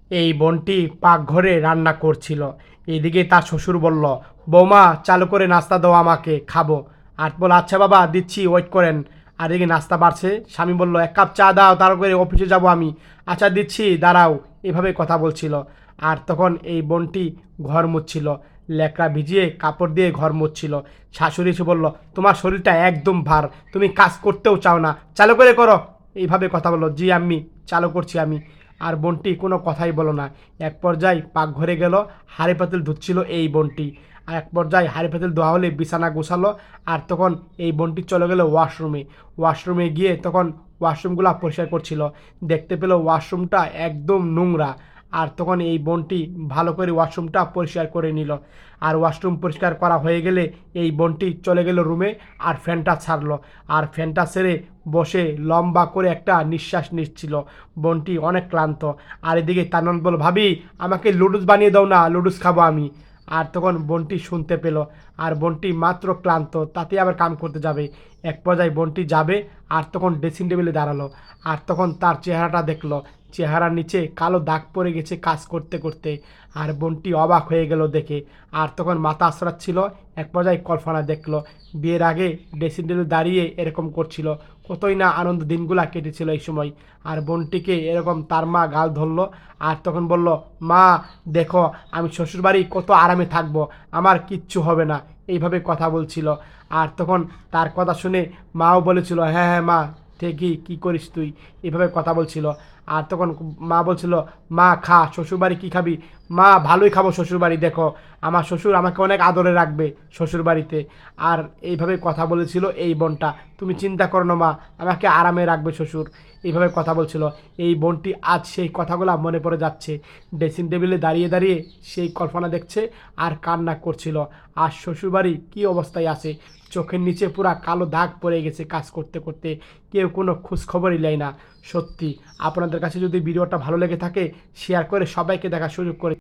এই বোনটি পাকঘরে রান্না করছিল। এদিকে তার শ্বশুর বলল, বৌমা চালু করে নাস্তা দাও আমাকে, খাবো। আর বলল, আচ্ছা বাবা দিচ্ছি, ওয়েট করেন। আর এদিকে নাস্তা বাড়ছে। স্বামী বলল, এক কাপ চা দাও, তার করে অফিসে যাব আমি। আচ্ছা দিচ্ছি, দাঁড়াও। এভাবে কথা বলছিল। আর তখন এই বোনটি ঘর মুছছিল, লেকড়া ভিজিয়ে কাপড় দিয়ে ঘর মুছছিল। শাশুড়ি এসে বলল, তোমার শরীরটা একদম ভার, তুমি কাজ করতেও চাও না, চালু করে করো। এইভাবে কথা বললো। জি আম্মি, চালু করছি আমি। আর বোনটি কোনো কথাই বলো না। এক পর্যায়ে পাকঘরে গেল, হাঁড়ি পাতিল ধুচ্ছিল এই বোনটি। আর এক পর্যায়ে হাঁড়ি পাতিল ধোয়া হলে বিছানা গোছালো। আর তখন এই বোনটি চলে গেল ওয়াশরুমে। ওয়াশরুমে গিয়ে তখন ওয়াশরুমগুলো পরিষ্কার করছিল। দেখতে পেল ওয়াশরুমটা একদম নোংরা। আর তখন এই বোনটি ভালো করে ওয়াশরুমটা পরিষ্কার করে নিল। আর ওয়াশরুম পরিষ্কার করা হয়ে গেলে এই বোনটি চলে গেল রুমে, আর ফ্যানটা ছাড়লো। আর ফ্যানটা ছেড়ে বসে লম্বা করে একটা নিঃশ্বাস নিচ্ছিল। বোনটি অনেক ক্লান্ত। আর এদিকে তানন বল, ভাবি আমাকে লুডুস বানিয়ে দাও না, লুডুস খাবো আমি। আর তখন বোনটি শুনতে পেল। আর বোনটি মাত্র ক্লান্ত, তাতে আবার কাম করতে যাবে। এক পর্যায়ে বোনটি যাবে, আর তখন ড্রেসিং টেবিলে দাঁড়ালো। আর তখন তার চেহারাটা দেখলো। চেহারার নিচে কালো দাগ পড়ে গেছে কাজ করতে করতে। আর বোনটি অবাক হয়ে গেল দেখে। আর তখন মাথা আছড়াচ্ছিল। এক পর্যায়ে কল্পনা দেখলো, বিয়ের আগে ড্রেসিং টেবিলে দাঁড়িয়ে এরকম করছিল। কতই না আনন্দ দিনগুলা কেটেছিল এই সময়। আর বোনটিকে এরকম তার মা গাল ধরলো। আর তখন বলল, মা দেখো আমি শ্বশুরবাড়ি কত আরামে থাকবো, আমার কিচ্ছু হবে না। এইভাবে কথা বলছিল। আর তখন তার কথা শুনে মাও বলেছিল, হ্যাঁ হ্যাঁ মা, ঠিকই, কী করিস তুই, এভাবে কথা বলছিল। আর তখন মা বলছিল, মা খা, শ্বশুরবাড়ি কী খাবি? মা ভালোই খাবো শ্বশুরবাড়ি, দেখো আমার শ্বশুর আমাকে অনেক আদরে রাখবে শ্বশুরবাড়িতে। আর এইভাবে কথা বলেছিল এই বোনটা, তুমি চিন্তা করো না মা, আমাকে আরামে রাখবে শ্বশুর। এইভাবে কথা বলছিল। এই বোনটি আজ সেই কথাগুলো মনে পড়ে যাচ্ছে। ড্রেসিং টেবিলে দাঁড়িয়ে দাঁড়িয়ে সেই কল্পনা দেখছে আর কান্না করছিল। আর শ্বশুরবাড়ি কী অবস্থায় আছে, চোখের নিচে পুরা কালো দাগ পড়ে গেছে কাজ করতে করতে। কেউ কোনো খোঁজখবরই নেয় না। সত্যি আপনাদের কাছে যদি ভিডিওটা ভালো লেগে থাকে, শেয়ার করে সবাইকে দেখার সুযোগ করে